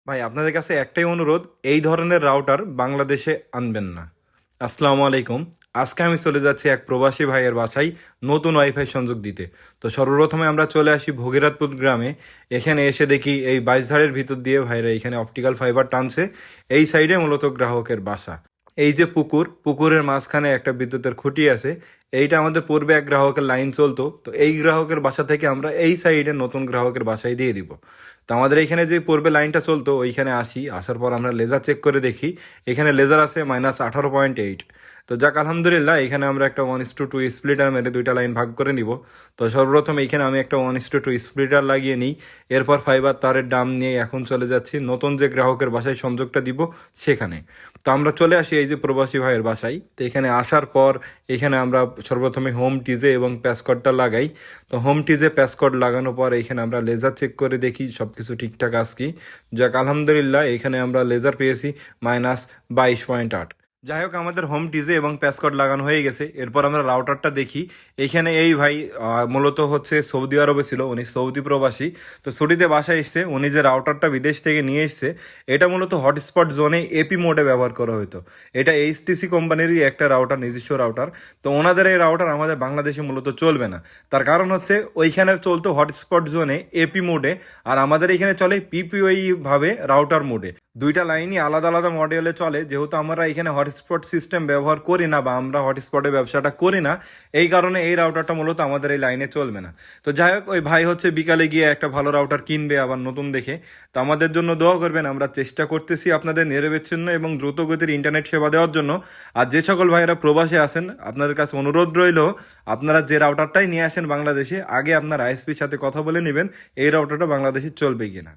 ভাই আপনাদের কাছে একটাই অনুরোধ, এই ধরনের রাউটার বাংলাদেশে আনবেন না। আসসালামু আলাইকুম। আজকে আমি চলে যাচ্ছি এক প্রবাসী ভাইয়ের বাসায় নতুন ওয়াইফাই সংযোগ দিতে। তো সর্বপ্রথমে আমরা চলে আসি ভগীরথপুর গ্রামে। এখানে এসে দেখি এই বাইশঝাড়ের ভিতর দিয়ে ভাইরা এখানে অপটিক্যাল ফাইবার টানছে। এই সাইডে মূলত গ্রাহকের বাসা। এই যে পুকুরের মাঝখানে একটা বিদ্যুতের খুঁটি আছে। এইটা আমাদের পূর্বে এক গ্রাহকের লাইন চলতো, তো এই গ্রাহকের বাসা থেকে আমরা এই সাইডে নতুন গ্রাহকের বাসায় দিয়ে দিব। তো আমাদের এখানে যে পূর্বে লাইনটা চলতো ওইখানে আসার পর আমরা লেজার চেক করে দেখি, এখানে লেজার আছে -18.8। তো যাক আলহামদুলিল্লাহ, এখানে আমরা একটা 1:2 স্প্লিটার মেরে দুইটা লাইন ভাগ করে নিব। তো সর্বপ্রথম এখানে আমি একটা 1:2 স্প্লিটার লাগিয়ে নিই। এরপর ফাইবার তারের ডাম নিয়ে এখন চলে যাচ্ছি নতুন যে গ্রাহকের বাসায় সংযোগটা দিব সেখানে। তো আমরা চলে আসি এই যে প্রবাসী ভাইয়ের বাসায়। তো এখানে আসার পর এখানে আমরা সর্বপ্রথমে হোম টিজে এবং প্যাসকোডটা লাগাই। তো হোম টিজে প্যাসকোড লাগানোর পর এখানে আমরা লেজার চেক করে দেখি সব কিছু ঠিকঠাক আছে কি। যাক আলহামদুলিল্লাহ, এখানে আমরা লেজার পেয়েছি -22.8। যাই হোক, আমাদের হোম টিজে এবং প্যাসকোড লাগানো হয়ে গেছে। এরপর আমরা রাউটারটা দেখি। এখানে এই ভাই মূলত হচ্ছে সৌদি আরবে ছিল, উনি সৌদি প্রবাসী। তো ছুটিতে বাসায় এসছে। উনি যে রাউটারটা বিদেশ থেকে নিয়ে এসছে এটা মূলত হটস্পট জোনে এপি মোডে ব্যবহার করা হতো। এটা এইচটিসি কোম্পানিরই একটা রাউটার, নিজস্ব রাউটার। তো ওনাদের এই রাউটার আমাদের বাংলাদেশে মূলত চলবে না। তার কারণ হচ্ছে ওইখানে চলতো হটস্পট জোনে এপি মোডে, আর আমাদের এখানে চলে পিপিওই ভাবে রাউটার মোডে। দুইটা লাইনই আলাদা আলাদা মডেলে চলে। যেহেতু আমরা এখানে হটস্পট সিস্টেম ব্যবহার করি না বা আমরা হটস্পটে ব্যবসাটা করি না, এই কারণে এই রাউটারটা মূলত আমাদের এই লাইনে চলবে না। তো যাই হোক, ওই ভাই হচ্ছে বিকালে গিয়ে একটা ভালো রাউটার কিনবে আবার নতুন দেখে। তো আমাদের জন্য দোয়া করবেন, আমরা চেষ্টা করতেছি আপনাদের নিরবিচ্ছিন্ন এবং দ্রুত গতির ইন্টারনেট সেবা দেওয়ার জন্য। আর যে সকল ভাইয়েরা প্রবাসে আছেন, আপনাদের কাছে অনুরোধ রইল, আপনারা যে রাউটারটাই নিয়ে আসেন বাংলাদেশে, আগে আপনার আইএসপির সাথে কথা বলে নেবেন এই রাউটারটা বাংলাদেশে চলবে কিনা।